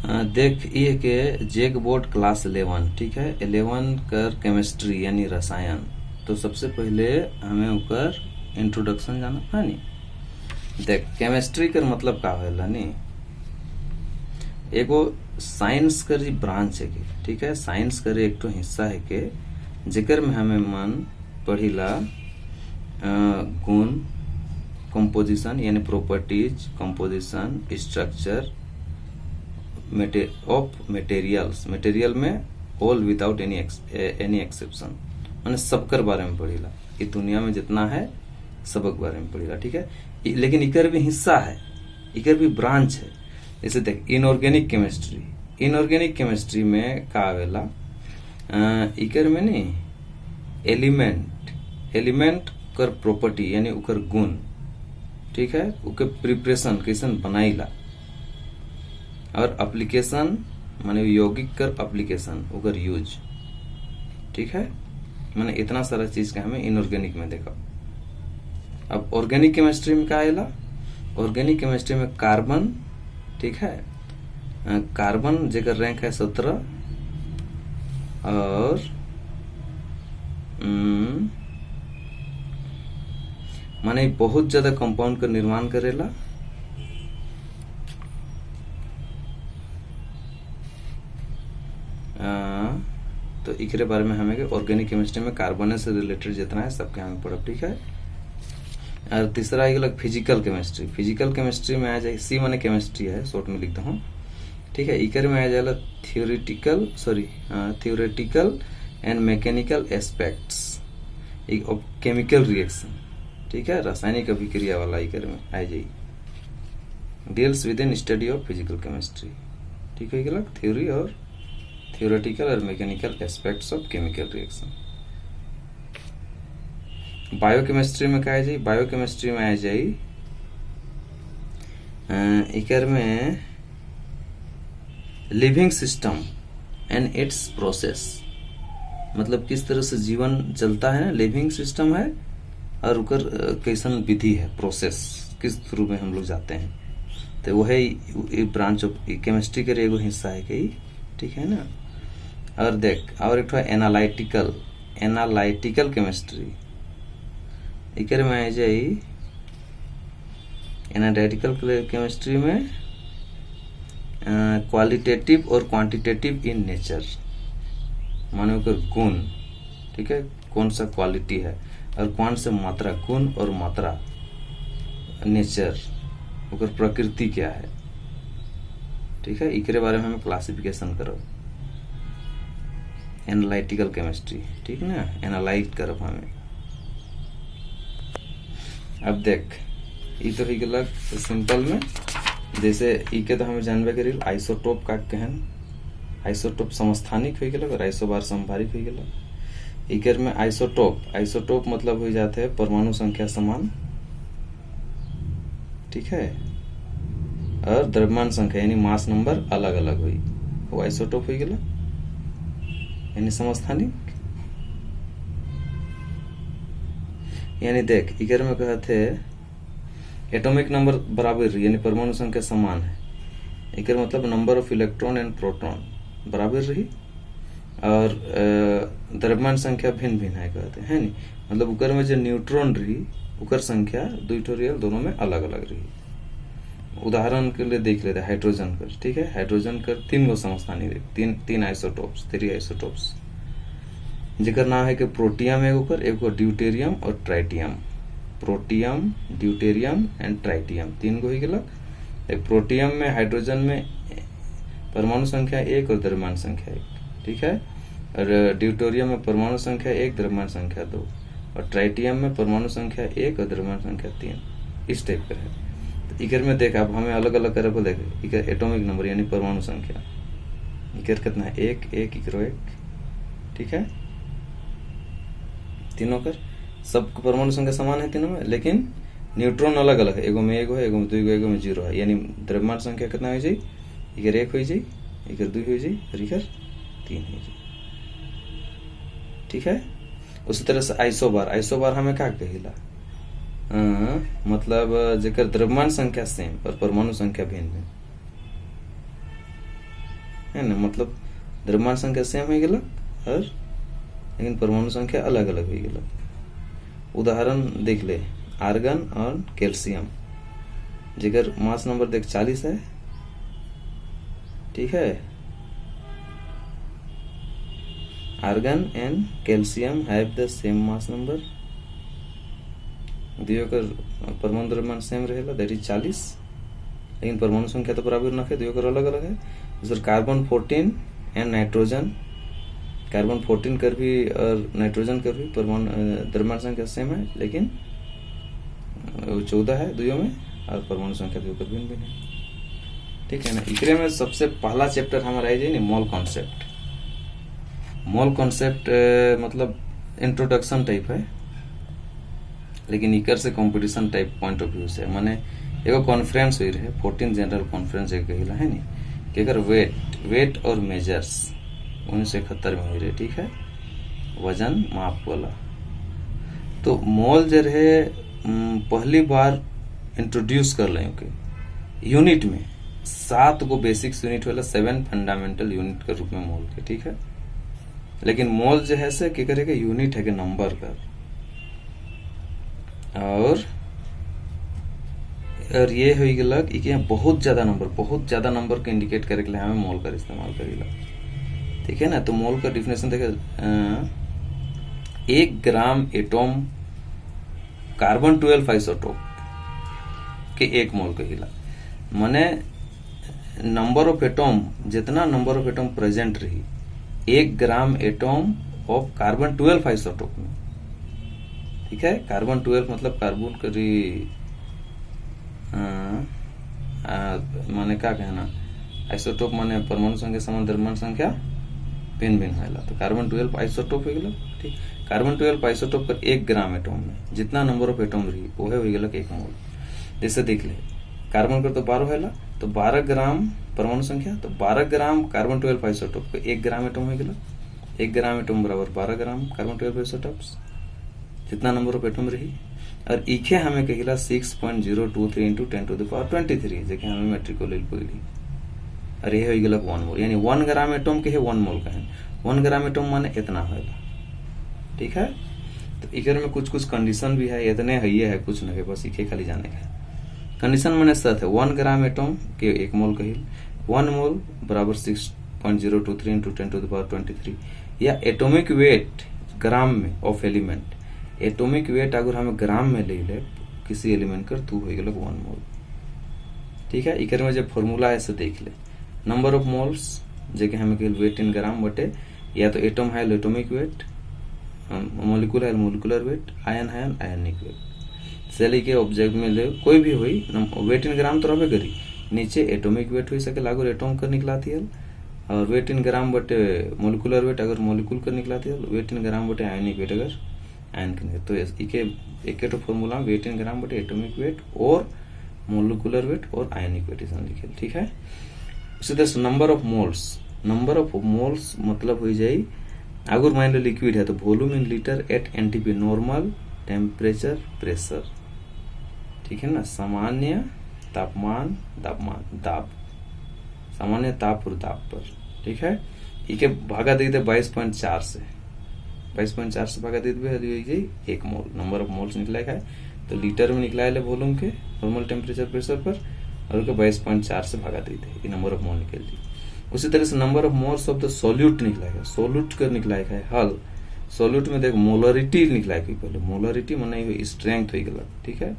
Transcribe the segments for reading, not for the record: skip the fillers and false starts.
देख ये कि जेक बोर्ड क्लास 11, ठीक है, 11 कर केमिस्ट्री यानी रसायन। तो सबसे पहले हमें ऊपर इंट्रोडक्शन जाना है नी। देख केमिस्ट्री कर मतलब का होला नी, एगो साइंस कर जी ब्रांच है के, ठीक है, साइंस कर एक तो हिस्सा है के जेकर में हमें मन पढ़िला गुण, कंपोजिशन यानी properties, composition, structure of materials, material में ऑल विदाउट एनी एक्सेप्शन, माने सबकर बारे में पढ़िला। ये दुनिया में जितना है सबक बारे में पढ़िला, ठीक है। लेकिन इकर भी हिस्सा है, इकर भी ब्रांच है। जैसे देख इनऑर्गेनिक केमिस्ट्री, इनऑर्गेनिक केमिस्ट्री में का आवेला, इकर में नहीं एलिमेंट कर प्रॉपर्टी यानी उकर गुण, ठीक है, उके प्रिपरेशन कैसन बनाईला, और एप्लीकेशन माने यौगिक कर एप्लीकेशन उकर यूज, ठीक है। माने इतना सारा चीज का हमें इनऑर्गेनिक में देखा। अब ऑर्गेनिक केमिस्ट्री में क्या आएला, ऑर्गेनिक केमिस्ट्री में कार्बन, ठीक है, कार्बन जेकर रैंक है 17 और माने बहुत ज्यादा कंपाउंड का निर्माण करेला। तो इकरे बारे में हमें ऑर्गेनिक केमिस्ट्री में कार्बन से रिलेटेड जितना है सबके हमें पढ़ब, ठीक है। और तीसरा आएगा फिजिकल केमिस्ट्री। फिजिकल केमिस्ट्री में आ जाए, सी माने केमिस्ट्री है, शॉर्ट में लिखता हूँ, ठीक है। इकर में आ जाएगा theoretical and mechanical aspects of chemical reaction, ठीक है, रासायनिक अभिक्रिया वाला इकर में आ जाए, deals with in study of physical chemistry, ठीक है। थ्योरी और थियोरेटिकल और mechanical aspects of chemical reaction. Biochemistry में क्या है जी, बायोकेमिस्ट्री में आ जाए इकर में living system and it's process, मतलब किस तरह से जीवन चलता है, लिविंग सिस्टम है और उकर कैसन विधि है, प्रोसेस किस थ्रू में हम लोग जाते हैं। तो वह ब्रांच ऑफ केमिस्ट्री का एगो हिस्सा है कई, ठीक है ना। और देख और एक एनालिटिकल केमिस्ट्री, इकर में आ जाए एनालिटिकल केमिस्ट्री में क्वालिटेटिव और क्वांटिटेटिव इन नेचर, माने उकर गुण, ठीक है, कौन सा क्वालिटी है और कौन सा मात्रा, गुण और मात्रा, नेचर उकर प्रकृति क्या है, ठीक है। इकरे बारे में हमें क्लासिफिकेशन करो एनालिटिकल केमिस्ट्री, ठीक ना, एनालाइट करब हमें। अब देख ई तो ही गलत सिंपल में, जैसे इके तो हमें जानबे करिल आइसोटोप का कहन, आइसोटोप समस्थानिक हो गया और आइसोबार समभारिक हो गया। इकर में आइसोटोप मतलब हो जाते हैं परमाणु संख्या समान, ठीक है, और द्रव्यमान संख्या यानी मास नंबर अलग अलग हुई, वो आइसोटोप हो गया यानी समस्थानिक। यानी देख इकर में कहते एटॉमिक नंबर बराबर यानी परमाणु संख्या समान है, इकर मतलब number of electron and proton बराबर रही, और द्रव्यमान संख्या भिन्न भिन्न है कहते हैं नी, मतलब उकर में जो न्यूट्रॉन रही उकर संख्या दुइटोरियल दोनों में अलग अलग रही। उदाहरण के लिए देख लेते हैं हाइड्रोजन कर, ठीक है, हाइड्रोजन कर 3 गो समस्थानिक, तीन आइसोटोप्स, 3 आइसोटोप्स, जेकर नाम है कि प्रोटियम एगो ड्यूटेरियम और tritium, protium, deuterium and tritium, 3 गो ही गलत। एक प्रोटियम में हाइड्रोजन में परमाणु संख्या 1 और द्रव्यमान संख्या 1, ठीक है, और ड्यूटेरियम में परमाणु संख्या 1 द्रव्यमान संख्या 2, और ट्राइटियम में परमाणु संख्या 1 और द्रव्यमान संख्या 3, इस टाइप का है। तो इकर में देख अब हमें अलग अलग करके देखे, इकर एटॉमिक नंबर यानी परमाणु संख्या, इकर कितना है 1 1 इकरो 1, ठीक है, तीनों कर सब परमाणु संख्या समान है तीनों में, लेकिन न्यूट्रॉन अलग अलग है, एगो में 1 है, एगो में 2 है, एगो में 0 है, यानी द्रव्यमान संख्या कितना हो जाए, इकर 1 हो जाए, इकर 2 हो जाए और इकर 3 हो जाए, ठीक है। उसी तरह से आइसोबार हमें क्या कहिला, मतलब जेकर द्रव्यमान संख्या सेम और परमाणु संख्या भिन्न भिन्न, है ना, मतलब द्रव्यमान संख्या सेम हो गल और लेकिन परमाणु संख्या अलग अलग हो गल। उदाहरण देख ले, आर्गन और कैल्शियम, जेकर मास नंबर देख 40 है, ठीक है। Argon and calcium have the same mass number, दियो कर परमाणु द्रव्यमान सेम रहेला, दैट इज 40, लेकिन परमाणु संख्या तो बराबर न है, दियो कर अलग अलग है। दूसरा कार्बन 14 एंड नाइट्रोजन, कार्बन 14 कर भी और नाइट्रोजन कर भी परमाणु द्रव्यमान संख्या सेम है, लेकिन 14 है दुयो में और परमाणु संख्या दुयो कर भिन्न भिन्न है, ठीक है ना। इकरे में सबसे पहला चैप्टर हमारा आई जाए मोल कॉन्सेप्ट। मोल कॉन्सेप्ट मतलब इंट्रोडक्शन टाइप है, लेकिन इकर से competition type point of view से, माने एगो कॉन्फ्रेंस हुई रहे 14 जनरल कॉन्फ्रेंस एक कहिला है नी, कि अगर वेट और मेजर्स 1971 में हुई रहे, ठीक है, वजन माप वाला। तो मोल जो रहे पहली बार इंट्रोड्यूस कर लें के यूनिट में 7 गो बेसिक्स यूनिट वाला 7 फंडामेंटल यूनिट के रूप में मोल के, ठीक है। लेकिन मोल जो है से क्या करेगा, यूनिट है के नंबर का, और ये हो गलक कि बहुत ज्यादा नंबर के इंडिकेट करे के लिए हमें मोल का इस्तेमाल करेला, ठीक है ना। तो मोल का डिफिनेशन देखे, 1 ग्राम एटॉम कार्बन 12 आइसोटोप के 1 मोल कहिला, माने नंबर ऑफ एटॉम, जितना नंबर ऑफ एटॉम प्रेजेंट रही 1 ग्राम एटॉम ऑफ कार्बन 12 आइसोटोप में, ठीक है। कार्बन 12 मतलब कार्बन करी माने क्या कहना, आइसोटोप माने परमाणु संख्या समान द्रव्यमान संख्या भिन्न भिन्न होला, तो कार्बन 12 आइसोटोप हो गल, ठीक। कार्बन 12 आइसोटोप पर 1 ग्राम एटॉम में जितना नंबर ऑफ एटॉम रही वो हो गल 1 मोल। जैसे देख ले, कार्बन कर तो 12 होला, तो 12 ग्राम परमाणु संख्या, तो 12 ग्राम कार्बन 12 आइसोटोप को 1 ग्राम एटॉम हो गल, 1 ग्राम एटॉम बराबर 12 ग्राम कार्बन 12 आइसोटोप्स, जितना नंबर ऑफ एटम रही। और इखे हमें कहिला 6.023 इंटू 10⁻23, जेके हमें मेट्रिकोलेल पड़ी, और ये हो गलक 1 मोल, यानी 1 ग्राम एटम के है 1 मोल का है। 1 ग्राम एटम माने इतना होला, ठीक है। तो इकर में कुछ कंडीशन भी है, इतने है ये है कुछ नहीं, बस इखे खाली जाने का कंडीशन माने साथ है 1 ग्राम एटम के 1 मोल कहिल, 1 मोल बराबर 6.023 इंटू 10⁻23, या एटॉमिक वेट ग्राम में ऑफ एलिमेंट, एटॉमिक वेट अगर हमें ग्राम में ले ले किसी एलिमेंट कर, तू हो गल 1 मोल, ठीक है। इकर में जब फॉर्मूला है से देख ले, नंबर ऑफ मोल्स जेके हमें कहल वेट इन ग्राम बटे, या तो एटम है एटॉमिक वेट, मॉलिक्यूल है मॉलिक्यूलर वेट, आयन है आयनिक वेट। सेल के ऑब्जेक्ट में ले कोई भी हुई वेट इन ग्राम तो रहे करी, नीचे एटॉमिक वेट हो सके अगर एटॉम कर निकलाती है, और वेट इन ग्राम बटे मॉलिक्यूलर वेट अगर मॉलिक्यूल कर निकलाती है, वेट इन ग्राम बटे आयनिक वेट अगर आयन कर। तो एक फॉर्मूला वेट इन ग्राम बटे एटॉमिक वेट और मोलिकुलर वेट और आयनिक वेट लिखे, ठीक है। उसी तरह से नंबर ऑफ मोल्स मतलब हो जाए, अगर मान लो लिक्विड है तो volume in litre at NTP, normal temperature pressure, ठीक है ना। सामान्य तापमान दाब, सामान्य ताप और दाब पर, ठीक है। इके भागा दे 22.4 से, 22.4 से भागा दे 1 मोल, नंबर ऑफ मोल्स निकला है, तो लीटर में निकला है वॉल्यूम के नॉर्मल टेम्परेचर प्रेशर पर, और 22.4 से भागा दे ये नंबर ऑफ मोल निकल दी। उसी तरह से number of moles of the solute निकला है, सोल्यूट कर निकला है हल, सोल्यूट में देख मोलरिटी निकला है, पहले मोलरिटी माने स्ट्रेंथ हो गया, ठीक है।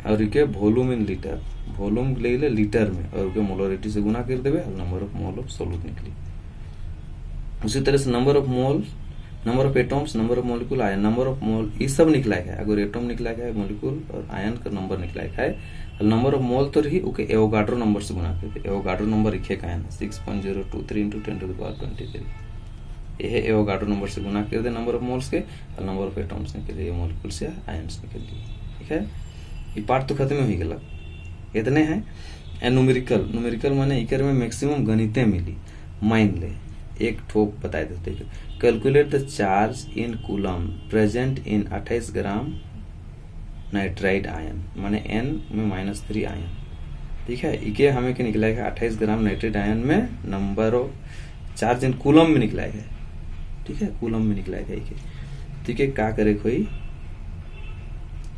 और इके वॉल्यूम इन लीटर, वॉल्यूम ले ले लीटर में और के मोलरिटी से गुना कर देवे, number of mole of solute निकली। उसी तरह से number of mole, number of atoms, number of molecule, ion, number of mole, ये सब निकला है। अगर एटॉम निकला है, मॉलिक्यूल और आयन का नंबर निकला है, और नंबर ऑफ मोल तो रही ओके एवोगाड्रो नंबर से गुना करते, एवोगाड्रो नंबर लिखे का है 6.023 इंटू 10⁻23, यह एवोगाड्रो नंबर से गुना कर दे नंबर ऑफ मोल्स के, और नंबर ऑफ एटॉम्स निकल दिए, मॉलिक्यूल्स या आयन्स निकल दिए, ठीक है। ये पार्ट तो खत्म हो गया, इतने हैं। न्यूमेरिकल माने इकर में मैक्सिमम गणितें मिली, मान ले एक ठोक बताए देते, calculate the charge in coulomb present in 28 gram nitride ion, माने N में -3 आयन, ठीक है। इके हमें के निकला है 28 ग्राम नाइट्रेट आयन में number of charge in coulomb में निकला है, ठीक है, कूलम में निकला है इके। ठीक है, क्या करे कोई,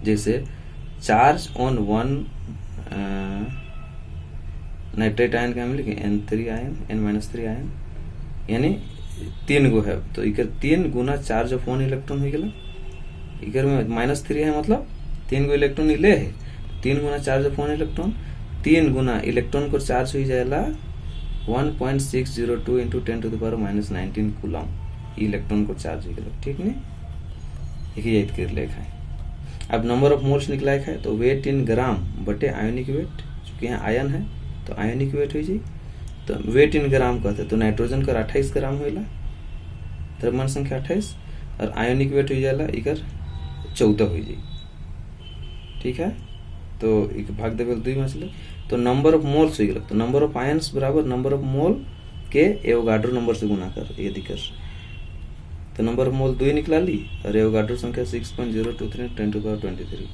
जैसे charge on one nitrate ion का हम लिखे N3 आयन N-3 आयन, यानी 3 गो है, तो इकर 3 गुना चार्ज ऑफ 1 इलेक्ट्रॉन हो गया। इकर में -3 है, मतलब 3 गो इलेक्ट्रॉन ले है, 3 गुना चार्ज ऑफ 1 इलेक्ट्रॉन, 3 गुना इलेक्ट्रॉन को चार्ज हो जाएगा 1.602 इंटू 10⁻⁻19 कूलम इलेक्ट्रॉन को चार्ज हो गया, ठीक नहीं। यही याद कर लेखा है। अब नंबर ऑफ मोल्स निकला है, तो वेट इन ग्राम बटे आयोनिक वेट, चूंकि यहाँ आयन है तो आयोनिक वेट हो जाए, तो वेट इन ग्राम कहते, तो नाइट्रोजन का 28 ग्राम होगा, द्रव्यमान संख्या 28, और आयोनिक वेट हो जाएगा इकर 14 हो जाए, ठीक है। तो एक भाग देवे 2 में चले, तो नंबर ऑफ मोल्स हो गया, तो नंबर ऑफ आयन्स बराबर नंबर ऑफ मोल के एवोगाड्रो नंबर से गुना कर, यदि कर, तो नंबर ऑफ मोल 2 निकला ली, और एवोगाड्रो संख्या 6.023 10⁻23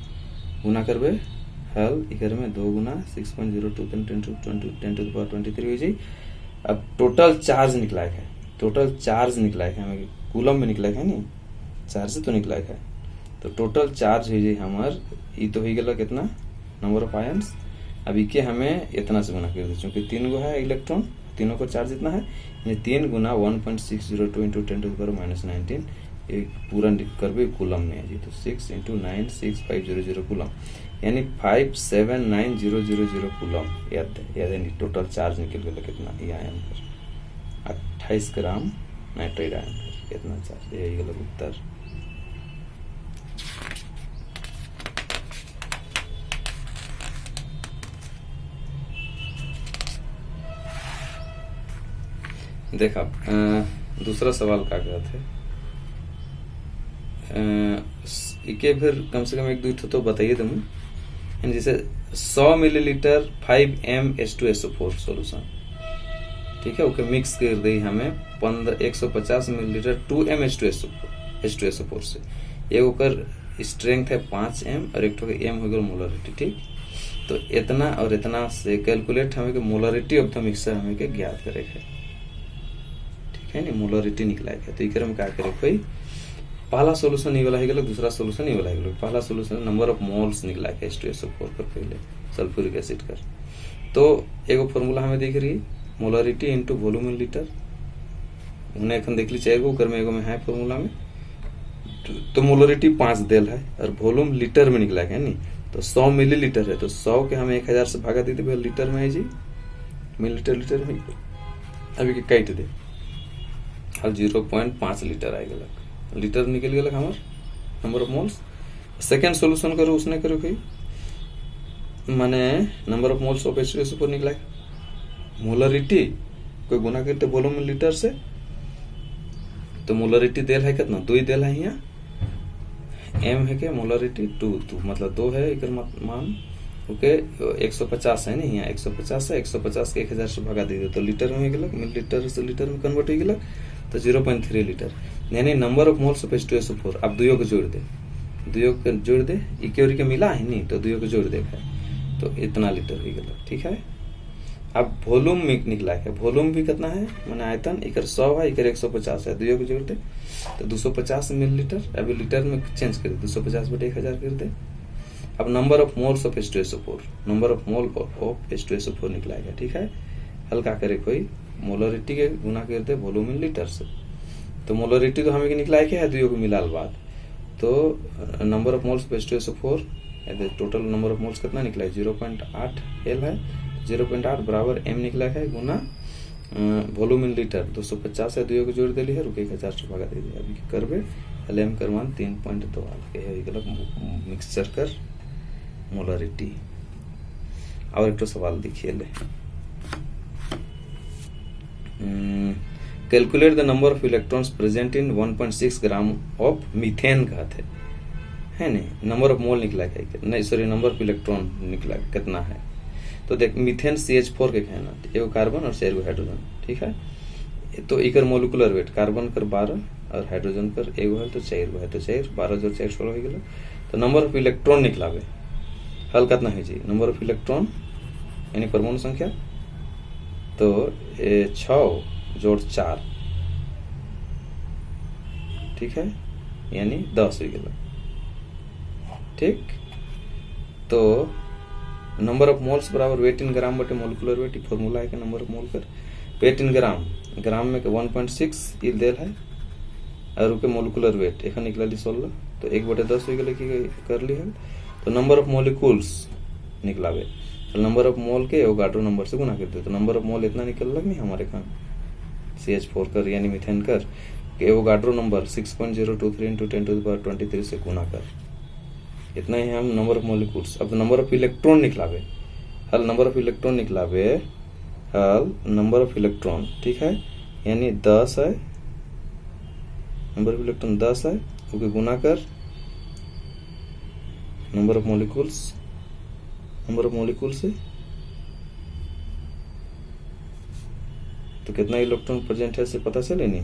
गुना करबे हल, इकर में 2 गुना 6.023 10⁻23 हो जाए। अब टोटल चार्ज निकला है, टोटल चार्ज निकला है हमें कूलम में निकला है, नहीं चार्ज तो निकला है, तो टोटल चार्ज हो जाए हमार, ये तो हो गया कितना नंबर ऑफ आयन्स। अब इके हमें इतना से गुना कर दे, क्योंकि 3 गो है इलेक्ट्रॉन, तीनों को चार्ज इतना है, ये 3 गुना 1.602 इंटू 10⁻⁻19 एक पूरा करबे कूलम में है जी, तो 6 इंटू 9 6500 कूलम, यानी 579000 कूलम। याद है टोटल चार्ज निकल गया कितना, ये आयन पर 28 ग्राम नाइट्रेट आयन पर कितना चार्ज, यही गलत उत्तर। देखा दूसरा सवाल क्या कहते हैं, इके फिर कम से कम 1-2 तो बताइए तुम, जैसे 100 मिलीलीटर 5M H2SO4 सोल्यूशन, ठीक है, ओके मिक्स कर दी हमें 150 मिलीलीटर 2M H2SO4 से, एक ओकर स्ट्रेंथ है 5M और एक M हो गया मोलरिटी, ठीक। तो इतना और इतना से कैलकुलेट हमें के मोलरिटी ऑफ द मिक्सर हमें के ज्ञात करे है, ठीक है, नहीं मोलरिटी निकला है। तो इकर में क्या करे कोई, पहला सोल्यूशन ये वाला है, दूसरा सोल्यूशन ये वाला है। पहला सोल्यूशन नंबर ऑफ मोल्स निकला है H2SO4 पर, पहले सल्फ्यूरिक एसिड कर, तो एगो फॉर्मूला हमें दिख रही molarity into volume in litre, उन्हें एखन देख ली 4 गो, कर में एगो में है फॉर्मूला में, तो मोलरिटी 5 देल है और वॉल्यूम लीटर में निकला है, नहीं तो 100 मिलीलीटर है, तो 100 के हमें 1000 से भागा दे दे, लीटर में है जी, मिलीलीटर में अभी के काट दे, अब 0.5 लीटर आएगा, लीटर निकल गया हमार number of moles. Second solution करो, उसने करो कोई माने number of moles of H2SO4 निकला है, मोलरिटी कोई गुना करते वॉल्यूम लीटर से, तो मोलरिटी देल है कितना, 2 देल है, यहाँ M है के मोलरिटी 2 मतलब 2 है, इकर मान ओके 150 है, नहीं यहाँ 150 है, 150 के 1000 से भगा दे, तो लीटर में हो गया, मिलीलीटर से लीटर में कन्वर्ट हो गया, तो 0.3 लीटर, यानी number of moles of H2SO4। अब 2 को जोड़ दे, 2 को जोड़ दे, इके और इके मिला है, नहीं तो 2 को जोड़ देखा है, तो इतना लीटर हो गया, ठीक है। अब वॉल्यूम में निकला है, वॉल्यूम भी कितना है माने आयतन, इकर 100 है, इकर 150 है, 2 को जोड़ दे तो 250 मिलीलीटर, अभी लीटर में चेंज कर दे, 250 बटे 1000 कर दे। अब number of moles of H2SO4, number of mole of H2SO4 निकला है, ठीक है। हल्का करे कोई मोलरिटी के गुना कर दे वॉल्यूम इन लीटर से, तो मोलरिटी तो हमें निकला है क्या है, 2 को मिलाल बाद, तो number of moles of H2SO4 total number of moles कितना निकला है 0.8 L है, 0.8 बराबर M निकला है गुना वॉल्यूम इन लीटर 250 है, 2 को जोड़ दिली है, रुके 1000 से भागा दे दिया, अभी करबे LM कर मान 3.2 है मिक्सचर कर मोलरिटी। और एक तो सवाल देखिए ले, calculate the number of electrons present in 1.6 gram of methane कहते है, नहीं नंबर ऑफ मोल निकला है, नहीं सॉरी नंबर ऑफ इलेक्ट्रॉन निकला कितना है, तो देख मीथेन CH4 के कहना, एगो कार्बन और 4 हाइड्रोजन, ठीक है, तो इकर मोलिकुलर वेट कार्बन कर 12 और हाइड्रोजन पर एगो है, तो 4 गो है, तो 4 12 जोड़ 4 16 हो गया, तो नंबर ऑफ इलेक्ट्रॉन निकलावे हल कितना है जी, नंबर ऑफ इलेक्ट्रॉन यानी परमाणु संख्या, तो 6 जोड़ 4, ठीक है, यानी 10 हो गया। ठीक, तो नंबर ऑफ मोल्स बराबर वेट इन ग्राम बटे मोलिकुलर वेट, फॉर्मूला है कि नंबर ऑफ मोल कर वेट इन ग्राम, ग्राम में 1.6 इल देल है और उके मोलिकुलर वेट एखन निकलली 16, तो 1/10 हो गए कि कर ली है। तो नंबर ऑफ मोलिकुल्स निकलावे, तो नंबर ऑफ मोल के एवोगाड्रो नंबर से गुना कर दे, तो नंबर ऑफ मोल इतना निकल लग नहीं हमारे खान CH4 कर यानी मिथेन कर, एवोगाड्रो नंबर 6.023 इंटू 10⁻23 से गुना कर, इतना ही हम नंबर ऑफ मोलिकुल्स। अब नंबर ऑफ इलेक्ट्रॉन निकलावे, हल नंबर ऑफ इलेक्ट्रॉन निकलावे, हल नंबर ऑफ इलेक्ट्रॉन, ठीक है, यानी 10 है, नंबर ऑफ इलेक्ट्रॉन 10 है, ओके गुना कर number of molecules, number of molecule से, तो कितना इलेक्ट्रॉन प्रेजेंट है से पता चले नहीं,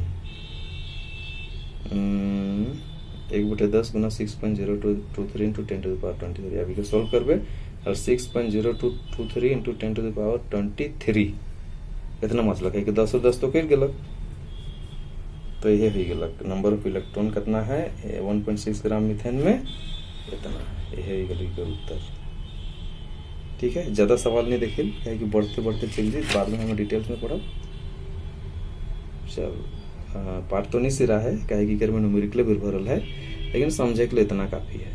1/10 गुना 6.023 इंटू 10⁻23, अभी के सॉल्व करबे और 6.0223 इंटू 10⁻23 इतना मतलब है कि 10 और 10 तो कट गलक, तो ये हो गलक नंबर ऑफ इलेक्ट्रॉन कितना है 1.6 ग्राम मिथेन में इतना, ये हो गल उत्तर। ठीक है, ज्यादा सवाल नहीं देखिल क्या कि बढ़ते बढ़ते चल जी, बाद में हमें डिटेल्स में पढ़ब। चल पार्ट तो नहीं सिरा है, कहे कि कर में न्यूमेरिकल भी भरल है, लेकिन समझे के लिए इतना काफी है।